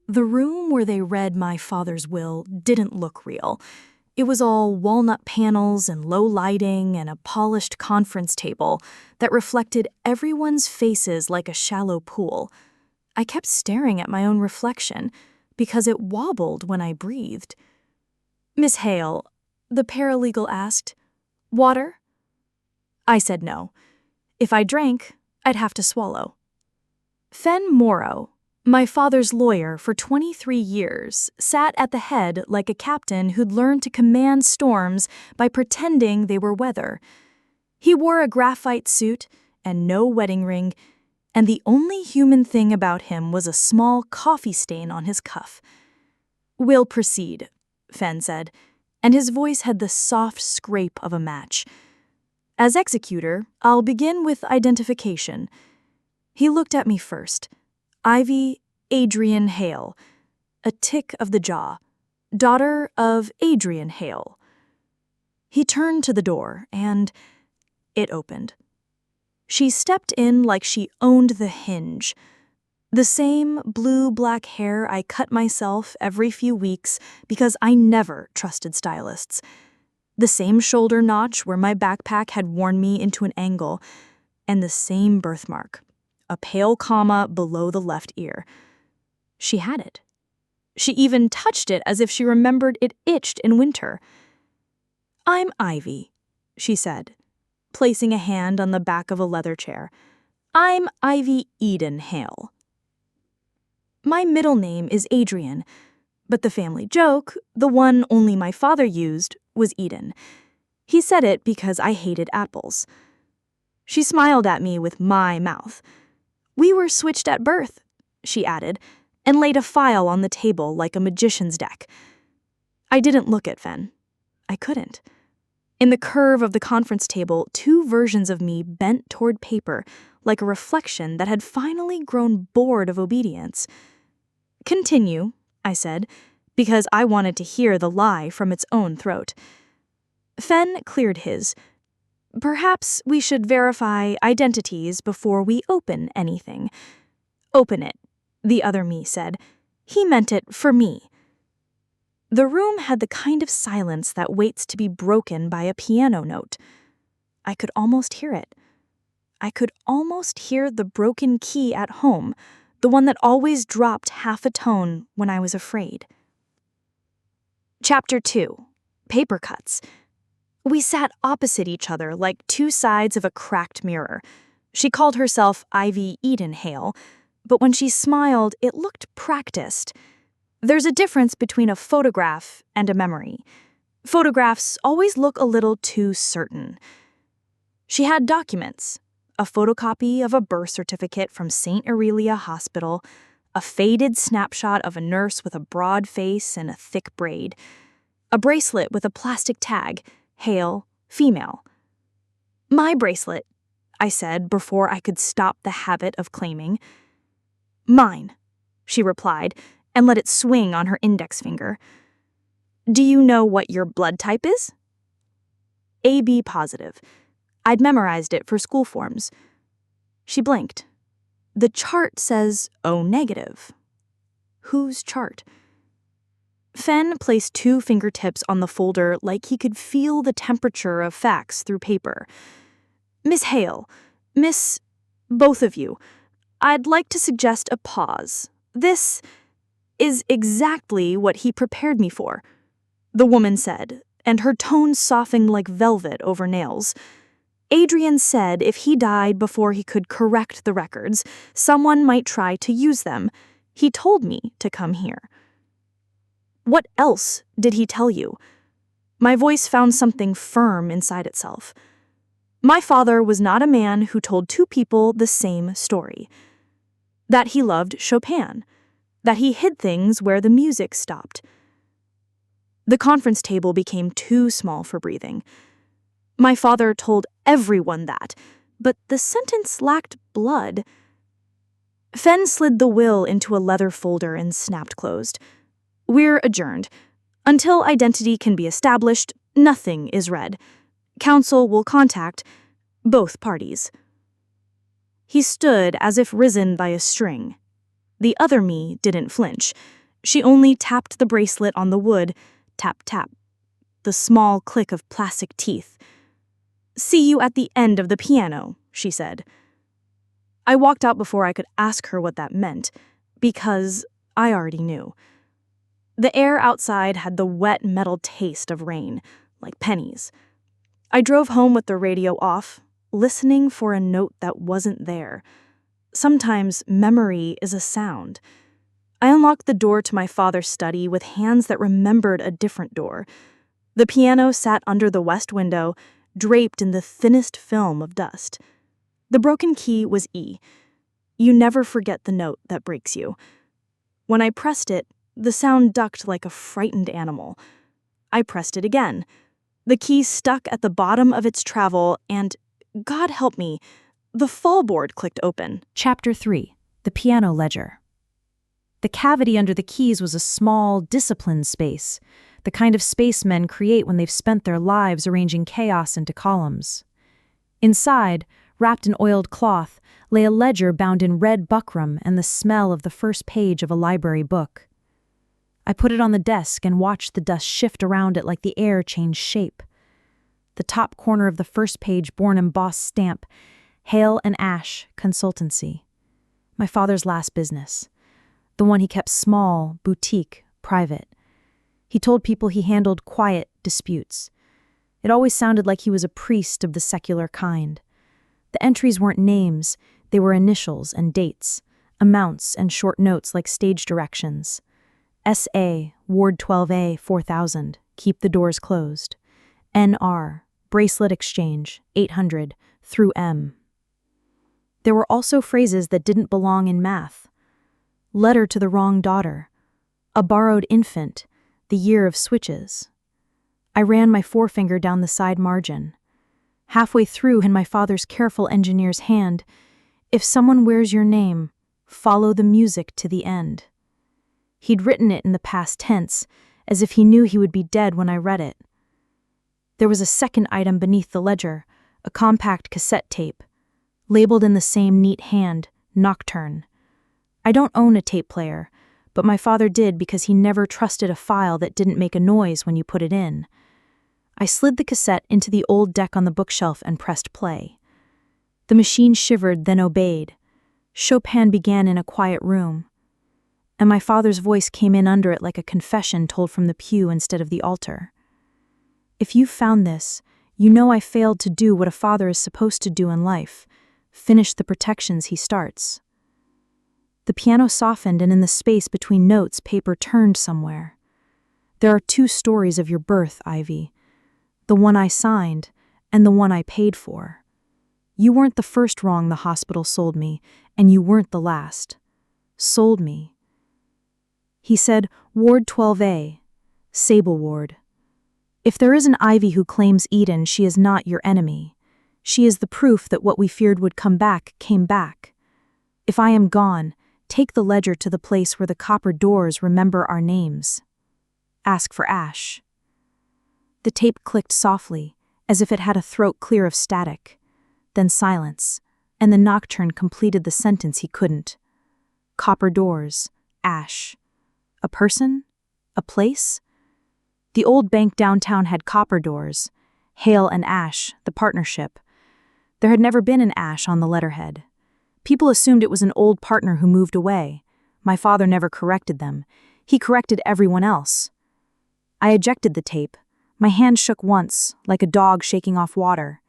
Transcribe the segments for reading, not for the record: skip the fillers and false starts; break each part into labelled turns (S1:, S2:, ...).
S1: The room where they read my father's will didn't look real. It was all walnut panels and low lighting and a polished conference table that reflected everyone's faces like a shallow pool. I kept staring at my own reflection because it wobbled when I breathed. "Miss Hale," the paralegal asked, "water?" I said no. If I drank, I'd have to swallow. Fen Morrow, my father's lawyer for 23 years, sat at the head like a captain who'd learned to command storms by pretending they were weather. He wore a graphite suit and no wedding ring, and the only human thing about him was a small coffee stain on his cuff. "We'll proceed," Fen said, and his voice had the soft scrape of a match. "As executor, I'll begin with identification." He looked at me first. "Ivy Adrian Hale, a tick of the jaw, daughter of Adrian Hale." He turned to the door, and it opened. She stepped in like she owned the hinge. The same blue-black hair I cut myself every few weeks because I never trusted stylists. The same shoulder notch where my backpack had worn me into an angle, and the same birthmark, a pale comma below the left ear. She had it. She even touched it as if she remembered it itched in winter. "I'm Ivy," she said, placing a hand on the back of a leather chair. "I'm Ivy Eden Hale. My middle name is Adrian, but the family joke, the one only my father used, was Eden. He said it because I hated apples." She smiled at me with my mouth. "We were switched at birth," she added, and laid a file on the table like a magician's deck. I didn't look at Fen. I couldn't. In the curve of the conference table, two versions of me bent toward paper, like a reflection that had finally grown bored of obedience. "Continue," I said, because I wanted to hear the lie from its own throat. Fen cleared his. "Perhaps we should verify identities before we open anything." "Open it," the other me said. He meant it for me. The room had the kind of silence that waits to be broken by a piano note. I could almost hear it. I could almost hear the broken key at home, the one that always dropped half a tone when I was afraid. Chapter 2. Paper Cuts. We sat opposite each other like two sides of a cracked mirror. She called herself Ivy Eden Hale, but when she smiled, it looked practiced. There's a difference between a photograph and a memory. Photographs always look a little too certain. She had documents, a photocopy of a birth certificate from St. Aurelia Hospital, a faded snapshot of a nurse with a broad face and a thick braid, a bracelet with a plastic tag, Hale, female. "My bracelet," I said before I could stop the habit of claiming. "Mine," she replied, and let it swing on her index finger. "Do you know what your blood type is?" AB positive. I'd memorized it for school forms. She blinked. "The chart says O negative." Whose chart? Fen placed two fingertips on the folder like he could feel the temperature of facts through paper. "Miss Hale, both of you, I'd like to suggest a pause. This is exactly what he prepared me for," the woman said, and her tone softened like velvet over nails. "Adrian said if he died before he could correct the records, someone might try to use them. He told me to come here." "What else did he tell you?" My voice found something firm inside itself. My father was not a man who told two people the same story. That he loved Chopin. That he hid things where the music stopped. The conference table became too small for breathing. My father told everyone that, but the sentence lacked blood. Fen slid the will into a leather folder and snapped closed. "We're adjourned. Until identity can be established, nothing is read. Counsel will contact both parties." He stood as if risen by a string. The other me didn't flinch. She only tapped the bracelet on the wood, tap, tap, the small click of plastic teeth. "See you at the end of the piano," she said. I walked out before I could ask her what that meant, because I already knew. The air outside had the wet metal taste of rain, like pennies. I drove home with the radio off, listening for a note that wasn't there. Sometimes memory is a sound. I unlocked the door to my father's study with hands that remembered a different door. The piano sat under the west window, draped in the thinnest film of dust. The broken key was E. You never forget the note that breaks you. When I pressed it, the sound ducked like a frightened animal. I pressed it again. The key stuck at the bottom of its travel, and, God help me, the fallboard clicked open.
S2: Chapter 3. The Piano Ledger. The cavity under the keys was a small, disciplined space, the kind of space men create when they've spent their lives arranging chaos into columns. Inside, wrapped in oiled cloth, lay a ledger bound in red buckram and the smell of the first page of a library book. I put it on the desk and watched the dust shift around it like the air changed shape. The top corner of the first page bore an embossed stamp, Hale and Ash Consultancy. My father's last business. The one he kept small, boutique, private. He told people he handled quiet disputes. It always sounded like he was a priest of the secular kind. The entries weren't names, they were initials and dates, amounts and short notes like stage directions. S.A., Ward 12A, 4000, keep the doors closed. N.R., bracelet exchange, 800, through M. There were also phrases that didn't belong in math. Letter to the wrong daughter. A borrowed infant, the year of switches. I ran my forefinger down the side margin. Halfway through, in my father's careful engineer's hand, if someone wears your name, follow the music to the end. He'd written it in the past tense, as if he knew he would be dead when I read it. There was a second item beneath the ledger, a compact cassette tape, labeled in the same neat hand, Nocturne. I don't own a tape player, but my father did because he never trusted a file that didn't make a noise when you put it in. I slid the cassette into the old deck on the bookshelf and pressed play. The machine shivered, then obeyed. Chopin began in a quiet room, and my father's voice came in under it like a confession told from the pew instead of the altar. If you found this, you know I failed to do what a father is supposed to do in life, finish the protections he starts. The piano softened, and in the space between notes, paper turned somewhere. There are two stories of your birth, Ivy. The one I signed, and the one I paid for. You weren't the first wrong the hospital sold me, and you weren't the last. Sold me. He said, Ward 12A, Sable Ward. If there is an Ivy who claims Eden, she is not your enemy. She is the proof that what we feared would come back, came back. If I am gone, take the ledger to the place where the copper doors remember our names. Ask for Ash. The tape clicked softly, as if it had a throat clear of static. Then silence, and the Nocturne completed the sentence he couldn't. Copper doors, Ash. A person? A place? The old bank downtown had copper doors. Hale and Ash, the partnership. There had never been an Ash on the letterhead. People assumed it was an old partner who moved away. My father never corrected them. He corrected everyone else. I ejected the tape. My hand shook once, like a dog shaking off water.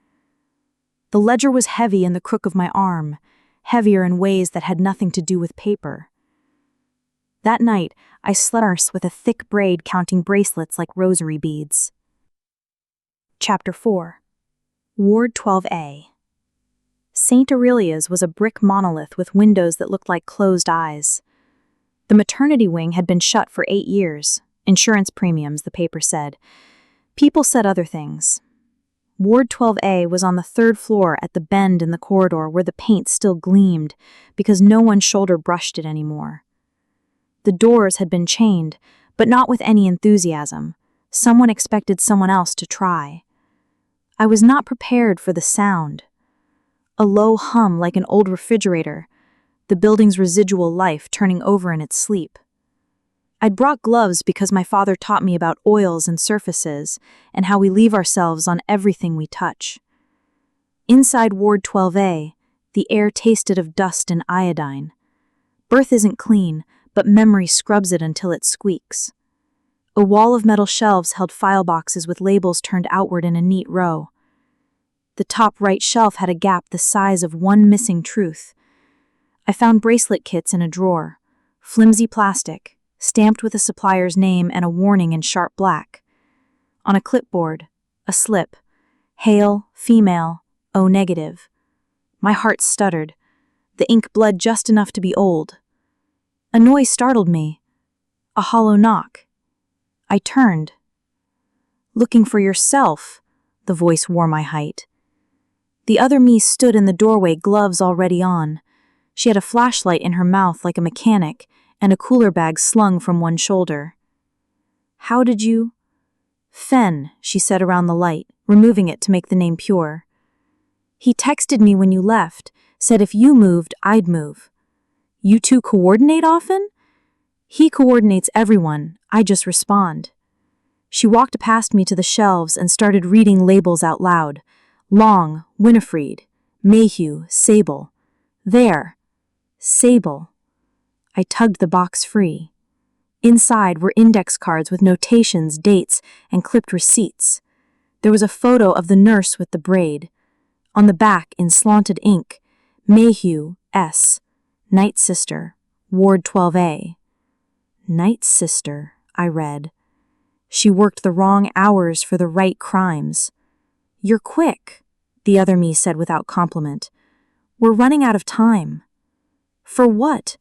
S2: The ledger was heavy in the crook of my arm, heavier in ways that had nothing to do with paper. That night, I slept with a thick braid counting bracelets like rosary beads. Chapter 4. Ward 12A. St. Aurelia's was a brick monolith with windows that looked like closed eyes. The maternity wing had been shut for 8 years. Insurance premiums, the paper said. People said other things. Ward 12A was on the 3rd floor at the bend in the corridor where the paint still gleamed because no one shoulder brushed it anymore. The doors had been chained, but not with any enthusiasm. Someone expected someone else to try. I was not prepared for the sound. A low hum like an old refrigerator, the building's residual life turning over in its sleep.
S1: I'd brought gloves because my father taught me about oils and surfaces and how we leave ourselves on everything we touch. Inside Ward 12A, the air tasted of dust and iodine. Birth isn't clean, but memory scrubs it until it squeaks. A wall of metal shelves held file boxes with labels turned outward in a neat row. The top right shelf had a gap the size of one missing truth. I found bracelet kits in a drawer, flimsy plastic, stamped with a supplier's name and a warning in sharp black. On a clipboard, a slip, Hail, female, O negative. My heart stuttered. The ink bled just enough to be old. A noise startled me. A hollow knock. I turned. Looking for yourself, the voice wore my height. The other me stood in the doorway, gloves already on. She had a flashlight in her mouth like a mechanic and a cooler bag slung from one shoulder. How did you? Fen, she said around the light, removing it to make the name pure. He texted me when you left, said if you moved, I'd move. You two coordinate often? He coordinates everyone, I just respond. She walked past me to the shelves and started reading labels out loud. Long, Winifred, Mayhew, Sable. There. Sable. I tugged the box free. Inside were index cards with notations, dates, and clipped receipts. There was a photo of the nurse with the braid. On the back, in slanted ink, Mayhew, S. Night Sister, Ward 12A. Night Sister, I read. She worked the wrong hours for the right crimes. You're quick, the other me said without compliment. We're running out of time. For what?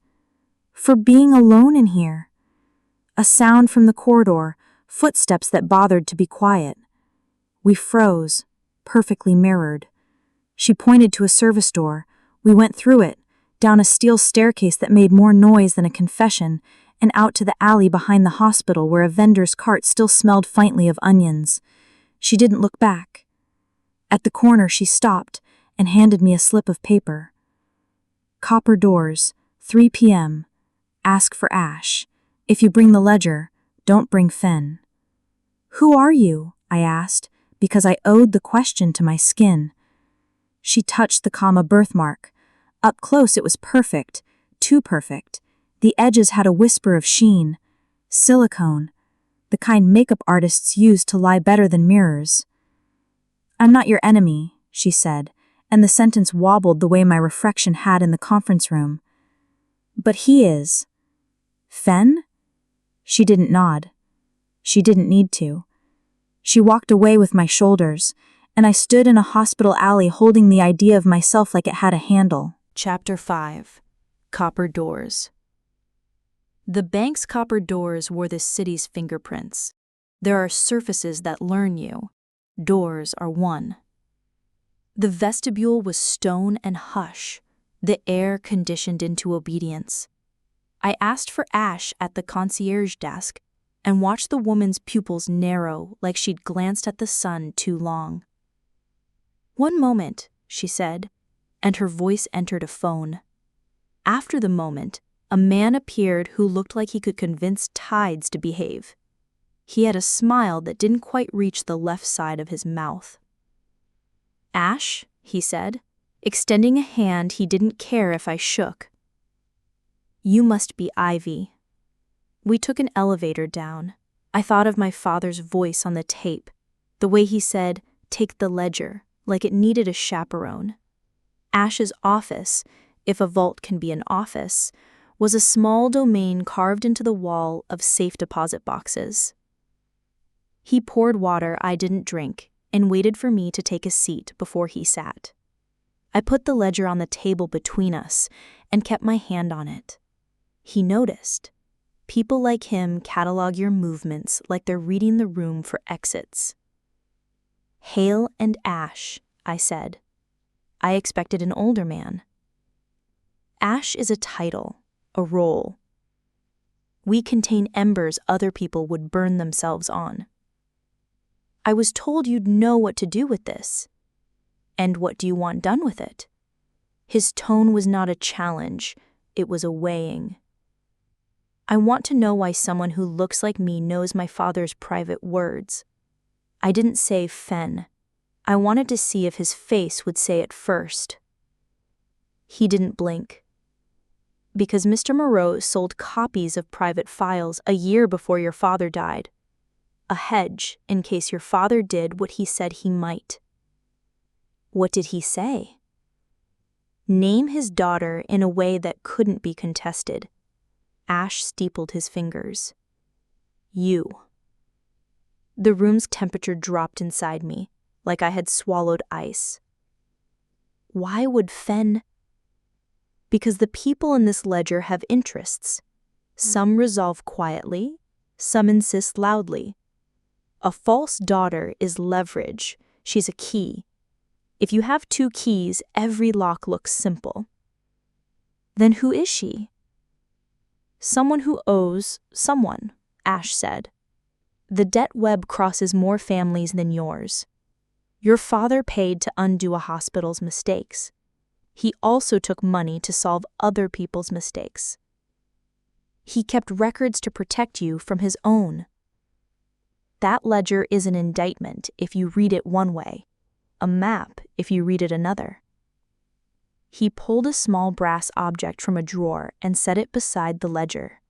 S1: For being alone in here. A sound from the corridor, footsteps that bothered to be quiet. We froze, perfectly mirrored. She pointed to a service door. We went through it, down a steel staircase that made more noise than a confession, and out to the alley behind the hospital where a vendor's cart still smelled faintly of onions. She didn't look back. At the corner she stopped and handed me a slip of paper. Copper doors, 3 p.m. Ask for Ash. If you bring the ledger, don't bring Fen. Who are you? I asked, because I owed the question to my skin. She touched the comma birthmark. Up close it was perfect, too perfect. The edges had a whisper of sheen. Silicone, the kind makeup artists use to lie better than mirrors. I'm not your enemy, she said, and the sentence wobbled the way my reflection had in the conference room. But he is. Fen? She didn't nod. She didn't need to. She walked away with my shoulders, and I stood in a hospital alley holding the idea of myself like it had a handle.
S2: Chapter 5. Copper Doors. The bank's copper doors wore this city's fingerprints. There are surfaces that learn you. Doors are one. The vestibule was stone and hush, the air conditioned into obedience. I asked for Ash at the concierge desk and watched the woman's pupils narrow like she'd glanced at the sun too long. One moment, she said, and her voice entered a phone. After the moment, a man appeared who looked like he could convince tides to behave. He had a smile that didn't quite reach the left side of his mouth. Ash, he said, extending a hand he didn't care if I shook. You must be Ivy. We took an elevator down. I thought of my father's voice on the tape, the way he said, "Take the ledger," like it needed a chaperone. Ash's office, if a vault can be an office, was a small domain carved into the wall of safe deposit boxes. He poured water I didn't drink and waited for me to take a seat before he sat. I put the ledger on the table between us and kept my hand on it. He noticed. People like him catalog your movements like they're reading the room for exits. Hale and Ash, I said. I expected an older man. Ash is a title, a role. We contain embers other people would burn themselves on. I was told you'd know what to do with this. And what do you want done with it? His tone was not a challenge, it was a weighing.
S1: I want to know why someone who looks like me knows my father's private words. I didn't say Fen. I wanted to see if his face would say it first. He didn't blink. Because Mr. Moreau sold copies of private files a year before your father died. A hedge in case your father did what he said he might. What did he say? Name his daughter in a way that couldn't be contested. Ash steepled his fingers. You. The room's temperature dropped inside me, like I had swallowed ice. Why would Fen? Because the people in this ledger have interests. Some resolve quietly, some insist loudly. A false daughter is leverage. She's a key. If you have 2 keys, every lock looks simple. Then who is she? Someone who owes someone, Ash said. The debt web crosses more families than yours. Your father paid to undo a hospital's mistakes. He also took money to solve other people's mistakes. He kept records to protect you from his own. That ledger is an indictment if you read it one way, a map if you read it another. He pulled a small brass object from a drawer and set it beside the ledger.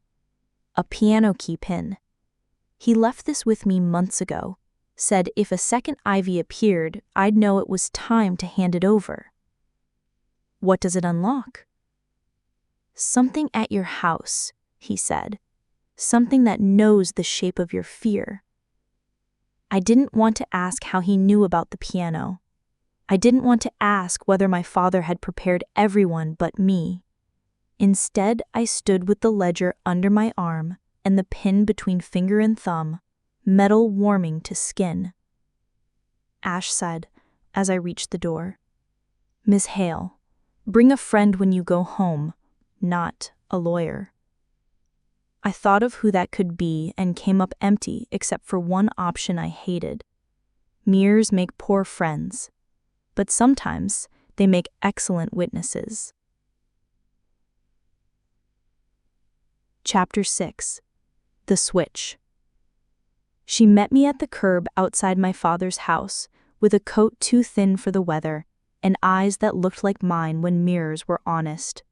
S1: A piano key pin. He left this with me months ago, said if a second Ivy appeared, I'd know it was time to hand it over. What does it unlock? Something at your house, he said. Something that knows the shape of your fear. I didn't want to ask how he knew about the piano. I didn't want to ask whether my father had prepared everyone but me. Instead, I stood with the ledger under my arm and the pin between finger and thumb, metal warming to skin. Ash said, as I reached the door, Miss Hale, bring a friend when you go home, not a lawyer. I thought of who that could be and came up empty except for one option I hated. Mirrors make poor friends, but sometimes they make excellent witnesses. Chapter 6. The Switch. She met me at the curb outside my father's house, with a coat too thin for the weather and eyes that looked like mine when mirrors were honest.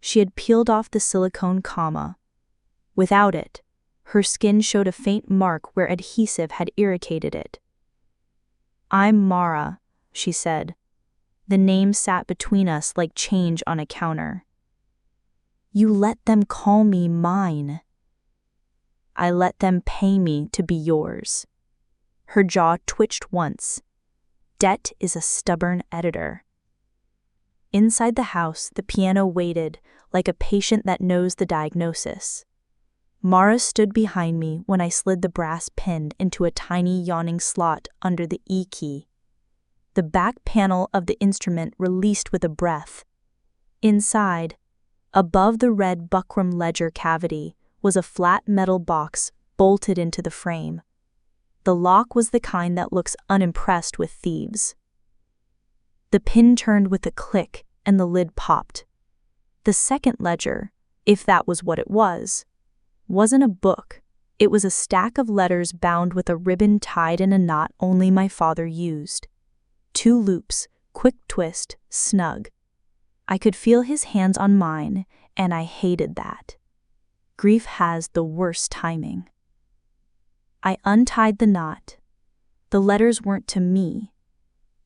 S1: She had peeled off the silicone comma. Without it, her skin showed a faint mark where adhesive had irritated it. I'm Mara, she said. The name sat between us like change on a counter. You let them call me mine. I let them pay me to be yours. Her jaw twitched once. Debt is a stubborn editor. Inside the house, the piano waited, like a patient that knows the diagnosis. Mara stood behind me when I slid the brass pin into a tiny yawning slot under the E key. The back panel of the instrument released with a breath. Inside, above the red buckram ledger cavity, was a flat metal box bolted into the frame. The lock was the kind that looks unimpressed with thieves. The pin turned with a click and the lid popped. The second ledger, if that was what it was, wasn't a book. It was a stack of letters bound with a ribbon tied in a knot only my father used. 2 loops, quick twist, snug. I could feel his hands on mine, and I hated that. Grief has the worst timing. I untied the knot. The letters weren't to me.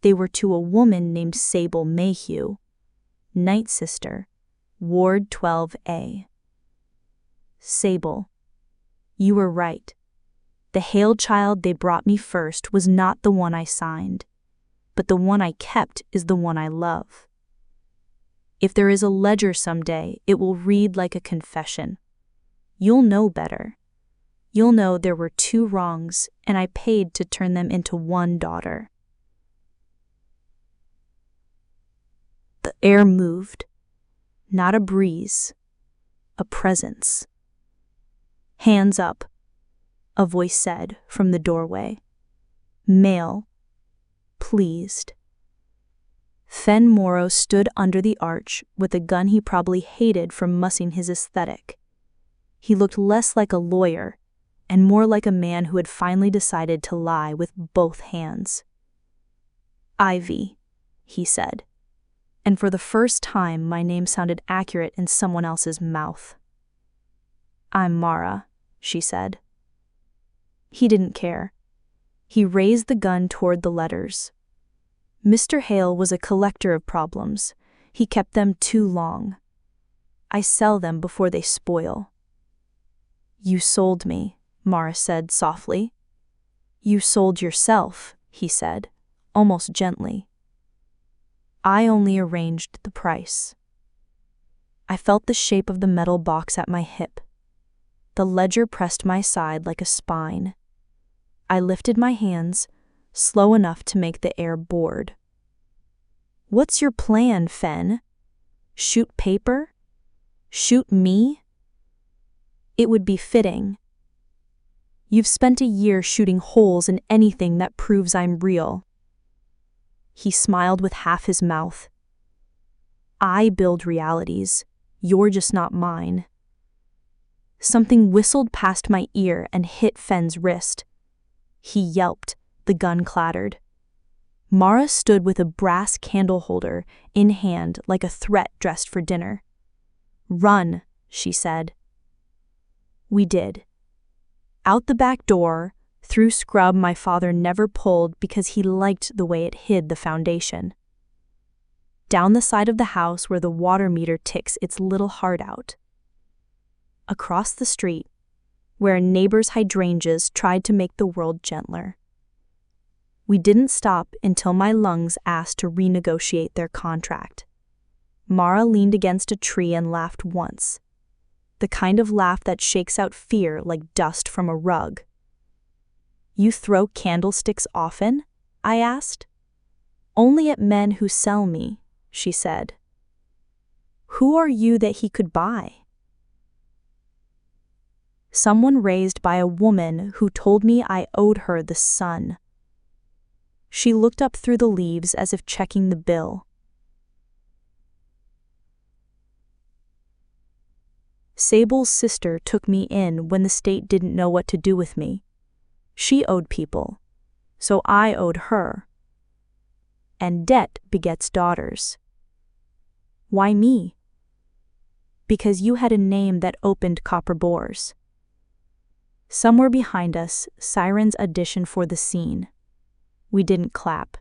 S1: They were to a woman named Sable Mayhew, night sister, Ward 12A. Sable, you were right. The Hale child they brought me first was not the one I signed, but the one I kept is the one I love. If there is a ledger someday, it will read like a confession. You'll know better. You'll know there were 2 wrongs, and I paid to turn them into 1 daughter. The air moved. Not a breeze, a presence. Hands up, a voice said from the doorway. Male, pleased. Fen Morrow stood under the arch with a gun he probably hated for mussing his aesthetic. He looked less like a lawyer and more like a man who had finally decided to lie with both hands. Ivy, he said, and for the first time my name sounded accurate in someone else's mouth. I'm Mara, she said. He didn't care. He raised the gun toward the letters. Mr. Hale was a collector of problems. He kept them too long. I sell them before they spoil. You sold me, Mara said softly. You sold yourself, he said, almost gently. I only arranged the price. I felt the shape of the metal box at my hip. The ledger pressed my side like a spine. I lifted my hands, slow enough to make the air bored. What's your plan, Fen? Shoot paper? Shoot me? It would be fitting. You've spent a year shooting holes in anything that proves I'm real. He smiled with half his mouth. I build realities. You're just not mine. Something whistled past my ear and hit Fen's wrist. He yelped. The gun clattered. Mara stood with a brass candle holder in hand like a threat dressed for dinner. Run, she said. We did. Out the back door, through scrub my father never pulled because he liked the way it hid the foundation. Down the side of the house where the water meter ticks its little heart out. Across the street, where a neighbor's hydrangeas tried to make the world gentler. We didn't stop until my lungs asked to renegotiate their contract. Mara leaned against a tree and laughed once. The kind of laugh that shakes out fear like dust from a rug. You throw candlesticks often? I asked. Only at men who sell me, she said. Who are you that he could buy? Someone raised by a woman who told me I owed her the sun. She looked up through the leaves as if checking the bill. Sable's sister took me in when the state didn't know what to do with me. She owed people, so I owed her. And debt begets daughters. Why me? Because you had a name that opened copper bores. Somewhere behind us, sirens auditioned for the scene. We didn't clap.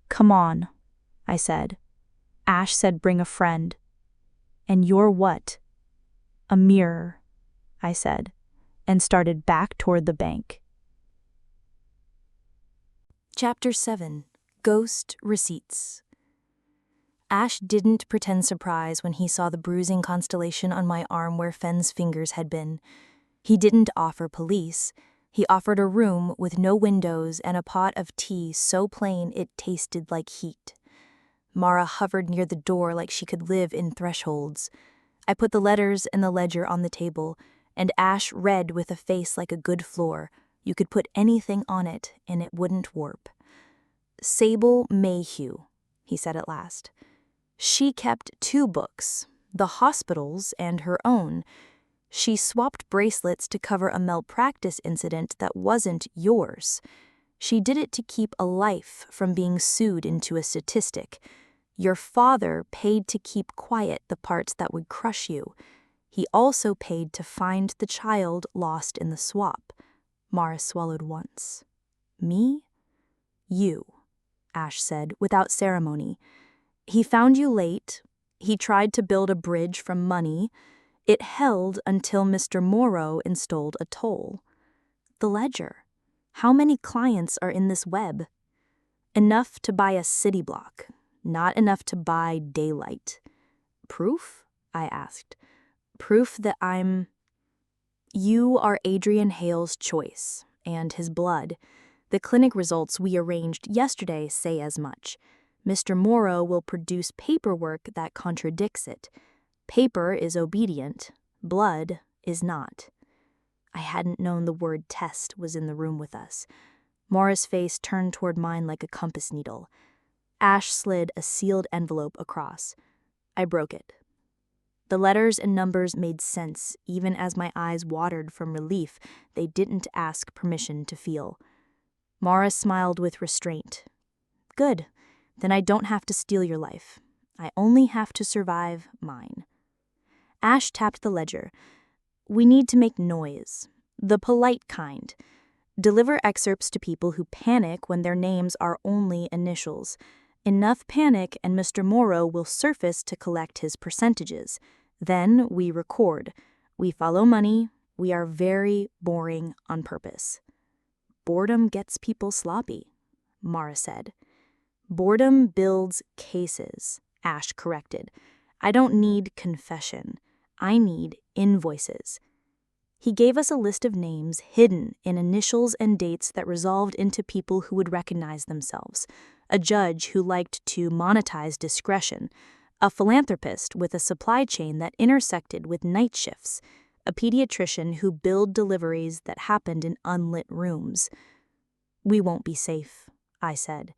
S1: Come on, I said. Ash said bring a friend. And you're what? A mirror, I said, and started back toward the bank.
S2: Chapter 7. Ghost Receipts. Ash didn't pretend surprise when he saw the bruising constellation on my arm where Fen's fingers had been. He didn't offer police. He offered a room with no windows and a pot of tea so plain it tasted like heat. Mara hovered near the door like she could live in thresholds. I put the letters and the ledger on the table, and Ash read with a face like a good floor. You could put anything on it, and it wouldn't warp. Sable Mayhew, he said at last. She kept 2 books, the hospital's and her own. She swapped bracelets to cover a malpractice incident that wasn't yours. She did it to keep a life from being sued into a statistic. Your father paid to keep quiet the parts that would crush you. He also paid to find the child lost in the swap. Mara swallowed once. Me? You, Ash said without ceremony. He found you late. He tried to build a bridge from money. It held until Mr. Morrow installed a toll. The ledger. How many clients are in this web? Enough to buy a city block, not enough to buy daylight. Proof? I asked. Proof that I'm... You are Adrian Hale's choice, and his blood. The clinic results we arranged yesterday say as much. Mr. Morrow will produce paperwork that contradicts it. Paper is obedient, blood is not. I hadn't known the word test was in the room with us. Mara's face turned toward mine like a compass needle. Ash slid a sealed envelope across. I broke it.
S1: The letters and numbers made sense, even as my eyes watered from relief they didn't ask permission to feel. Mara smiled with restraint. Good. Then I don't have to steal your life. I only have to survive mine. Ash tapped the ledger. We need to make noise. The polite kind. Deliver excerpts to people who panic when their names are only initials. Enough panic and Mr. Morrow will surface to collect his percentages. Then we record. We follow money. We are very boring on purpose. Boredom gets people sloppy, Mara said. Boredom builds cases, Ash corrected. I don't need confession. I need invoices. He gave us a list of names hidden in initials and dates that resolved into people who would recognize themselves. A judge who liked to monetize discretion. A philanthropist with a supply chain that intersected with night shifts. A pediatrician who billed deliveries that happened in unlit rooms. We won't be safe, I said.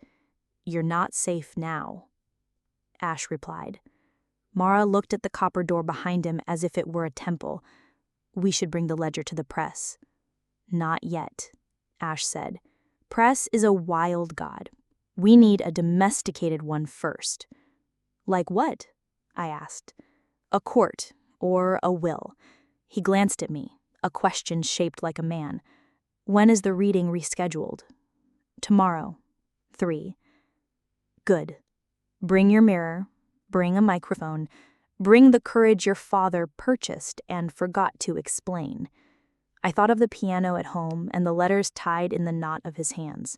S1: You're not safe now, Ash replied. Mara looked at the copper door behind him as if it were a temple. We should bring the ledger to the press. Not yet, Ash said. Press is a wild god. We need a domesticated one first. Like what? I asked. A court or a will. He glanced at me, a question shaped like a man. When is the reading rescheduled? Tomorrow. 3. Good. Bring your mirror. Bring a microphone. Bring the courage your father purchased and forgot to explain. I thought of the piano at home and the letters tied in the knot of his hands.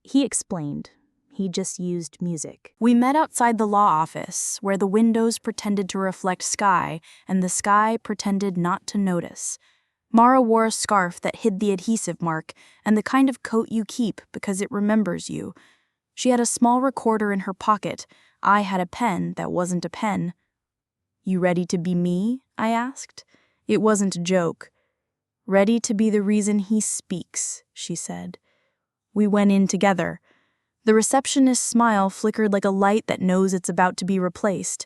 S1: He explained. He just used music. We met outside the law office, where the windows pretended to reflect sky and the sky pretended not to notice. Mara wore a scarf that hid the adhesive mark and the kind of coat you keep because it remembers you. She had a small recorder in her pocket. I had a pen that wasn't a pen. You ready to be me? I asked. It wasn't a joke. Ready to be the reason he speaks, she said. We went in together. The receptionist's smile flickered like a light that knows it's about to be replaced.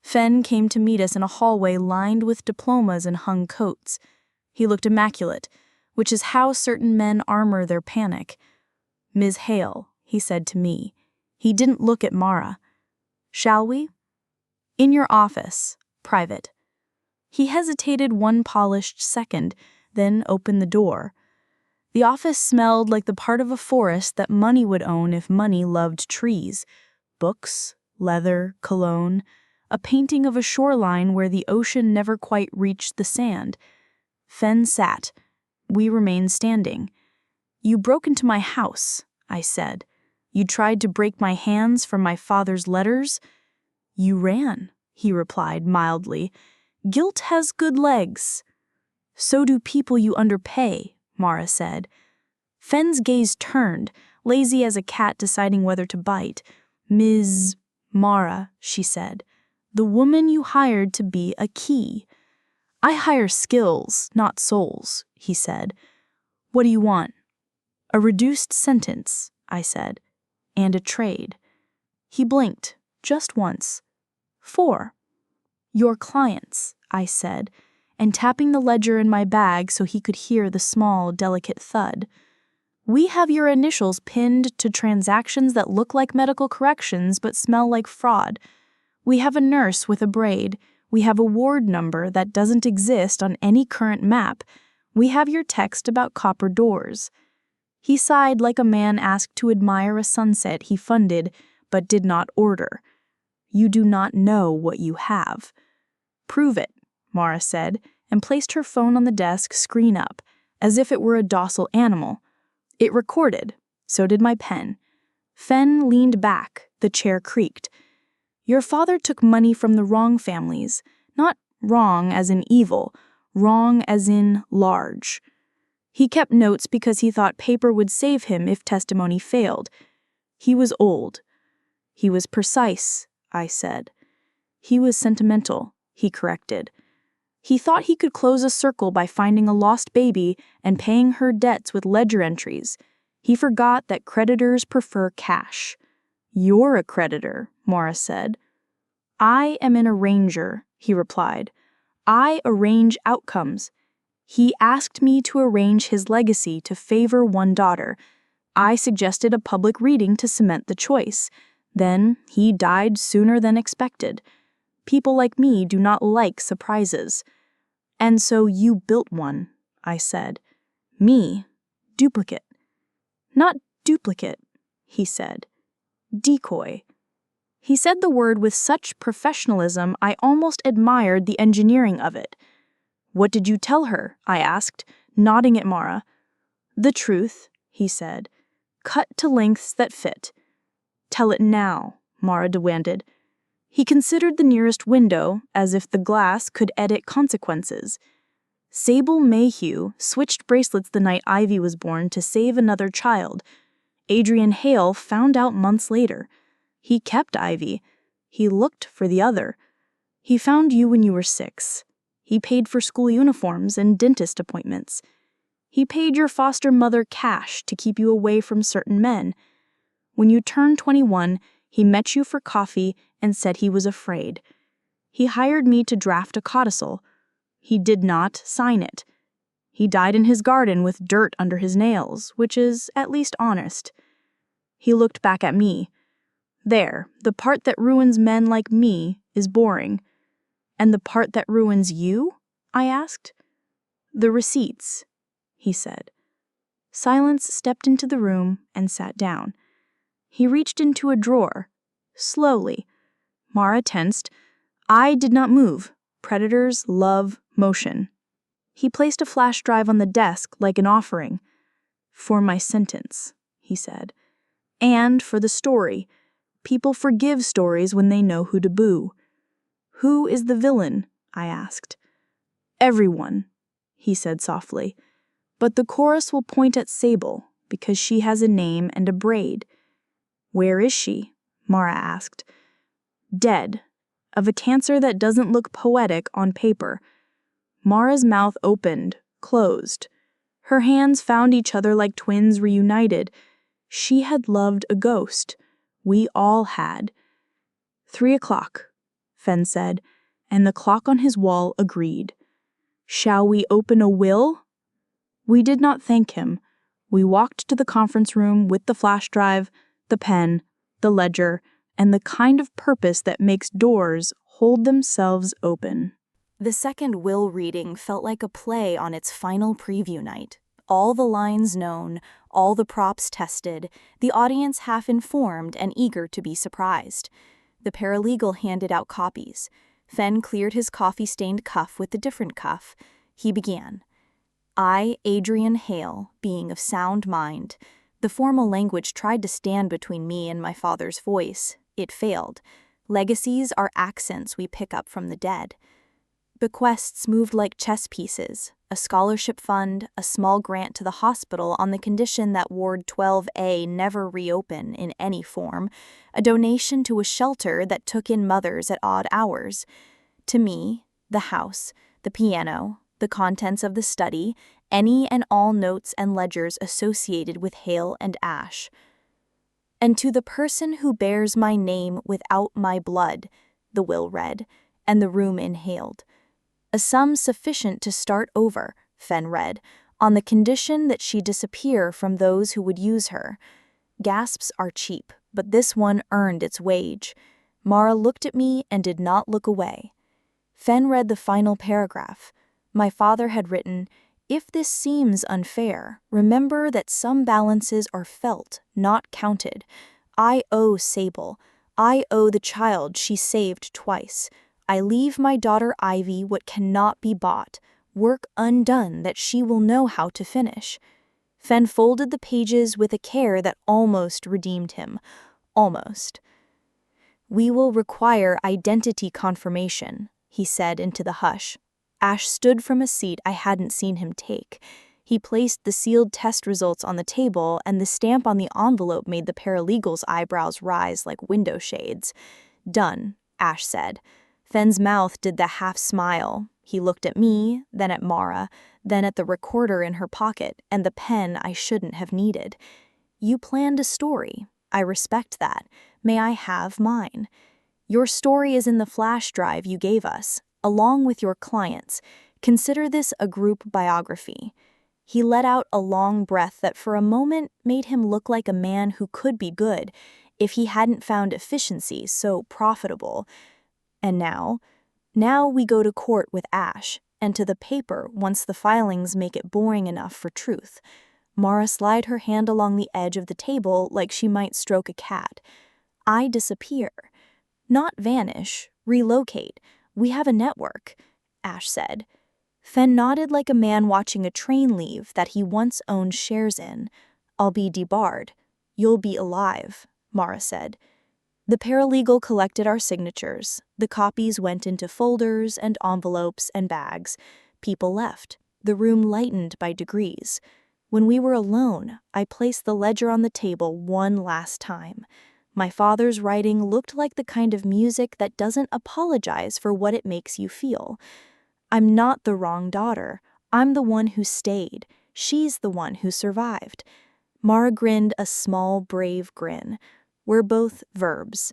S1: Fen came to meet us in a hallway lined with diplomas and hung coats. He looked immaculate, which is how certain men armor their panic. Ms. Hale, he said to me. He didn't look at Mara. Shall we? In your office, private. He hesitated one polished second, then opened the door. The office smelled like the part of a forest that money would own if money loved trees. Books, leather, cologne, a painting of a shoreline where the ocean never quite reached the sand. Fen sat. We remained standing. You broke into my house, I said. You tried to break my hands from my father's letters. You ran, he replied mildly. Guilt has good legs. So do people you underpay, Mara said. Fen's gaze turned, lazy as a cat deciding whether to bite. Ms. Mara, she said, the woman you hired to be a key. I hire skills, not souls, he said. What do you want? A reduced sentence, I said, and a trade. He blinked, just once. 4. Your clients, I said, and tapping the ledger in my bag so he could hear the small, delicate thud. We have your initials pinned to transactions that look like medical corrections but smell like fraud. We have a nurse with a braid. We have a ward number that doesn't exist on any current map. We have your text about copper doors. He sighed like a man asked to admire a sunset he funded but did not order. You do not know what you have. Prove it, Mara said, and placed her phone on the desk, screen up, as if it were a docile animal. It recorded. So did my pen. Fen leaned back. The chair creaked. Your father took money from the wrong families. Not wrong as in evil, wrong as in large. He kept notes because he thought paper would save him if testimony failed. He was old. He was precise, I said. He was sentimental, he corrected. He thought he could close a circle by finding a lost baby and paying her debts with ledger entries. He forgot that creditors prefer cash. You're a creditor, Morris said. I am an arranger, he replied. I arrange outcomes. He asked me to arrange his legacy to favor one daughter. I suggested a public reading to cement the choice. Then he died sooner than expected. People like me do not like surprises. And so you built one, I said. Me, duplicate. Not duplicate, he said. Decoy. He said the word with such professionalism I almost admired the engineering of it. What did you tell her? I asked, nodding at Mara. The truth, he said. Cut to lengths that fit. Tell it now, Mara demanded. He considered the nearest window as if the glass could edit consequences. Sable Mayhew switched bracelets the night Ivy was born to save another child. Adrian Hale found out months later. He kept Ivy. He looked for the other. He found you when you were 6. He paid for school uniforms and dentist appointments. He paid your foster mother cash to keep you away from certain men. When you turned 21, he met you for coffee and said he was afraid. He hired me to draft a codicil. He did not sign it. He died in his garden with dirt under his nails, which is at least honest. He looked back at me. There, the part that ruins men like me is boring. And the part that ruins you? I asked. The receipts, he said. Silence stepped into the room and sat down. He reached into a drawer. Slowly. Mara tensed. I did not move. Predators love motion. He placed a flash drive on the desk like an offering. For my sentence, he said. And for the story. People forgive stories when they know who to boo. Who is the villain? I asked. Everyone, he said softly. But the chorus will point at Sable because she has a name and a braid. Where is she? Mara asked. Dead. Of a cancer that doesn't look poetic on paper. Mara's mouth opened, closed. Her hands found each other like twins reunited. She had loved a ghost. We all had. 3 o'clock, Fen said, and the clock on his wall agreed. Shall we open a will? We did not thank him. We walked to the conference room with the flash drive, the pen, the ledger, and the kind of purpose that makes doors hold themselves open.
S2: The second will reading felt like a play on its final preview night. All the lines known, all the props tested, the audience half informed and eager to be surprised. The paralegal handed out copies. Fen cleared his coffee-stained cuff with a different cuff. He began. I, Adrian Hale, being of sound mind. The formal language tried to stand between me and my father's voice. It failed. Legacies are accents we pick up from the dead. Bequests moved like chess pieces, a scholarship fund, a small grant to the hospital on the condition that Ward 12A never reopen in any form, a donation to a shelter that took in mothers at odd hours. To me, the house, the piano, the contents of the study, any and all notes and ledgers associated with Hale and Ash. And to the person who bears my name without my blood, the will read, and the room inhaled. A sum sufficient to start over, Fen read, on the condition that she disappear from those who would use her. Gasps are cheap, but this one earned its wage. Mara looked at me and did not look away. Fen read the final paragraph. My father had written, if this seems unfair, remember that some balances are felt, not counted. I owe Sable. I owe the child she saved twice. I leave my daughter Ivy what cannot be bought, work undone that she will know how to finish. Fen folded the pages with a care that almost redeemed him. Almost. We will require identity confirmation, he said into the hush. Ash stood from a seat I hadn't seen him take. He placed the sealed test results on the table, and the stamp on the envelope made the paralegal's eyebrows rise like window shades. Done, Ash said. Fen's mouth did the half smile. He looked at me, then at Mara, then at the recorder in her pocket, and the pen I shouldn't have needed. You planned a story. I respect that. May I have mine?
S1: Your story is in the flash drive you gave us, along with your clients. Consider this a group biography." He let out a long breath that for a moment made him look like a man who could be good if he hadn't found efficiency so profitable. "And now we go to court with Ash, and to the paper once the filings make it boring enough for truth." Mara slid her hand along the edge of the table like she might stroke a cat. "I disappear. Not vanish, relocate. We have a network," Ash said. Fen nodded like a man watching a train leave that he once owned shares in. "I'll be debarred. You'll be alive," Mara said. The paralegal collected our signatures. The copies went into folders and envelopes and bags. People left. The room lightened by degrees. When we were alone, I placed the ledger on the table one last time. My father's writing looked like the kind of music that doesn't apologize for what it makes you feel. "I'm not the wrong daughter. I'm the one who stayed. She's the one who survived." Mara grinned a small, brave grin. "We're both verbs."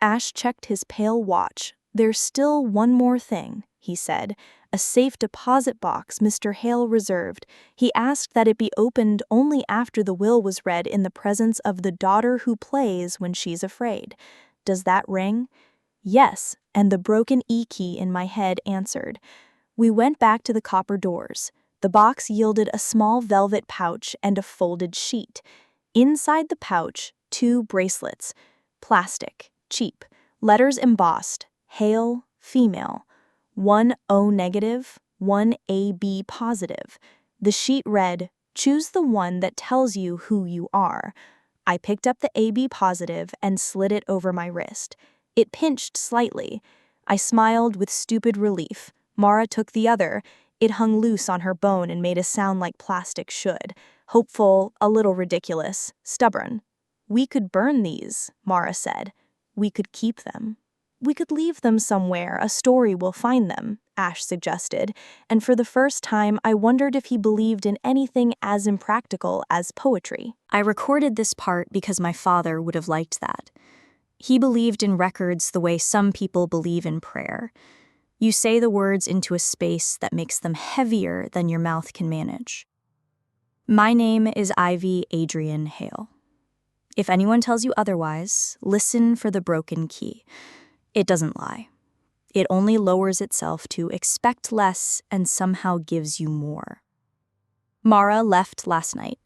S1: Ash checked his pale watch. "There's still one more thing," he said. "A safe deposit box Mr. Hale reserved. He asked that it be opened only after the will was read in the presence of the daughter who plays when she's afraid. Does that ring?" "Yes," and the broken E key in my head answered. We went back to the copper doors. The box yielded a small velvet pouch and a folded sheet. Inside the pouch, 2 bracelets. Plastic, cheap, letters embossed, Hale, female. 1 O negative, 1 AB positive. The sheet read, "Choose the one that tells you who you are." I picked up the AB positive and slid it over my wrist. It pinched slightly. I smiled with stupid relief. Mara took the other. It hung loose on her bone and made a sound like plastic should. Hopeful, a little ridiculous, stubborn. "We could burn these," Mara said. "We could keep them." "We could leave them somewhere. A story will find them," Ash suggested, and for the first time I wondered if he believed in anything as impractical as poetry. I recorded this part because my father would have liked that. He believed in records the way some people believe in prayer. You say the words into a space that makes them heavier than your mouth can manage. My name is Ivy Adrian Hale. If anyone tells you otherwise, listen for the broken key. It doesn't lie. It only lowers itself to expect less and somehow gives you more. Mara left last night.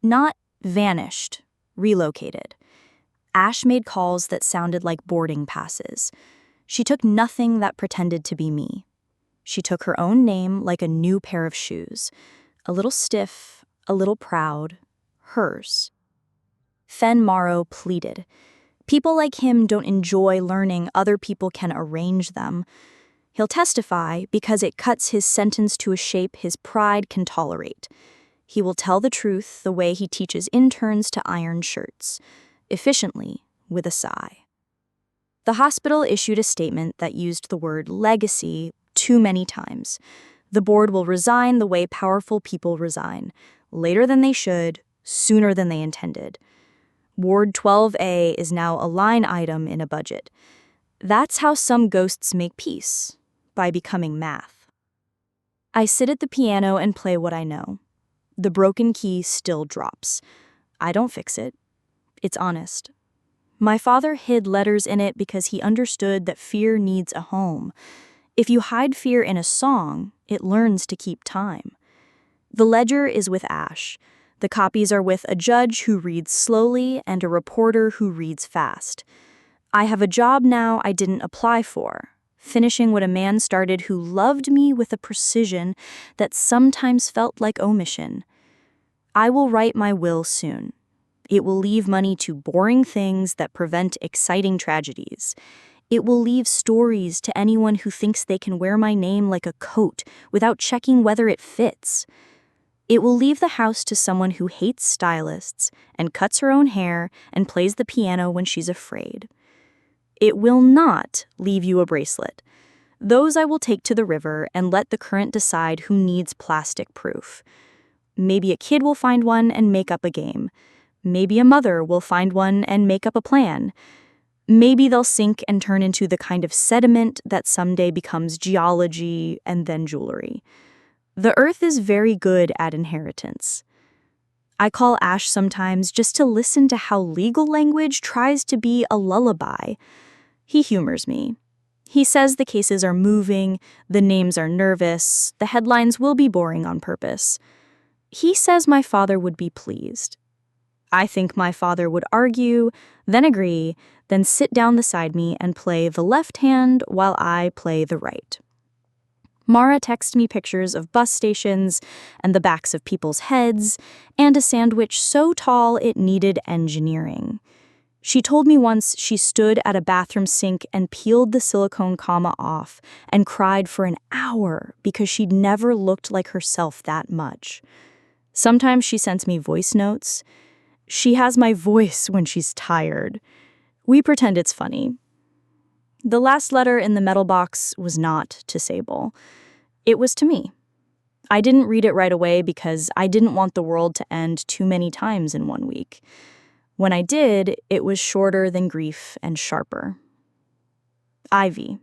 S1: Not vanished, relocated. Ash made calls that sounded like boarding passes. She took nothing that pretended to be me. She took her own name like a new pair of shoes. A little stiff, a little proud. Hers. Fen Morrow pleaded. People like him don't enjoy learning other people can arrange them. He'll testify because it cuts his sentence to a shape his pride can tolerate. He will tell the truth the way he teaches interns to iron shirts, efficiently, with a sigh. The hospital issued a statement that used the word legacy too many times. The board will resign the way powerful people resign, later than they should, sooner than they intended. Ward 12A is now a line item in a budget. That's how some ghosts make peace, by becoming math. I sit at the piano and play what I know. The broken key still drops. I don't fix it. It's honest. My father hid letters in it because he understood that fear needs a home. If you hide fear in a song, it learns to keep time. The ledger is with Ash. The copies are with a judge who reads slowly and a reporter who reads fast. I have a job now I didn't apply for, finishing what a man started who loved me with a precision that sometimes felt like omission. I will write my will soon. It will leave money to boring things that prevent exciting tragedies. It will leave stories to anyone who thinks they can wear my name like a coat without checking whether it fits. It will leave the house to someone who hates stylists and cuts her own hair and plays the piano when she's afraid. It will not leave you a bracelet. Those I will take to the river and let the current decide who needs plastic proof. Maybe a kid will find one and make up a game. Maybe a mother will find one and make up a plan. Maybe they'll sink and turn into the kind of sediment that someday becomes geology and then jewelry. The earth is very good at inheritance. I call Ash sometimes just to listen to how legal language tries to be a lullaby. He humors me. He says the cases are moving, the names are nervous, the headlines will be boring on purpose. He says my father would be pleased. I think my father would argue, then agree, then sit down beside me and play the left hand while I play the right. Mara texts me pictures of bus stations and the backs of people's heads and a sandwich so tall it needed engineering. She told me once she stood at a bathroom sink and peeled the silicone comma off and cried for an hour because she'd never looked like herself that much. Sometimes she sends me voice notes. She has my voice when she's tired. We pretend it's funny. The last letter in the metal box was not to Sable. It was to me. I didn't read it right away because I didn't want the world to end too many times in 1 week. When I did, it was shorter than grief and sharper. Ivy.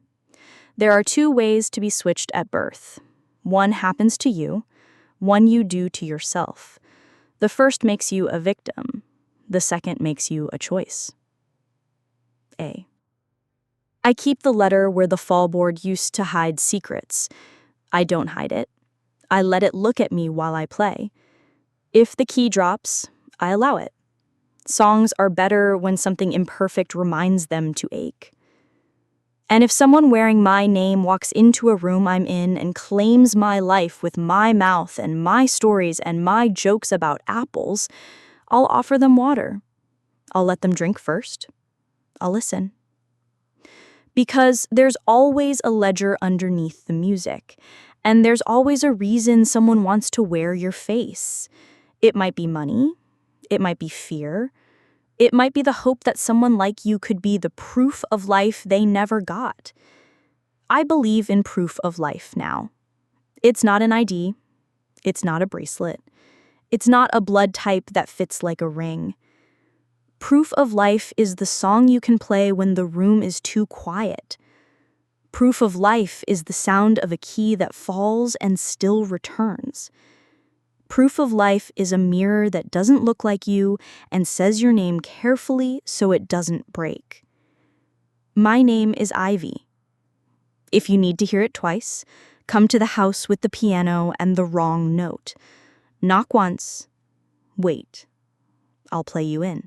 S1: There are 2 ways to be switched at birth. One happens to you, one you do to yourself. The first makes you a victim. The second makes you a choice. A. I keep the letter where the fallboard used to hide secrets. I don't hide it. I let it look at me while I play. If the key drops, I allow it. Songs are better when something imperfect reminds them to ache. And if someone wearing my name walks into a room I'm in and claims my life with my mouth and my stories and my jokes about apples, I'll offer them water. I'll let them drink first. I'll listen. Because there's always a ledger underneath the music, and there's always a reason someone wants to wear your face. It might be money. It might be fear. It might be the hope that someone like you could be the proof of life they never got. I believe in proof of life now. It's not an ID. It's not a bracelet. It's not a blood type that fits like a ring. Proof of life is the song you can play when the room is too quiet. Proof of life is the sound of a key that falls and still returns. Proof of life is a mirror that doesn't look like you and says your name carefully so it doesn't break. My name is Ivy. If you need to hear it twice, come to the house with the piano and the wrong note. Knock once. Wait. I'll play you in.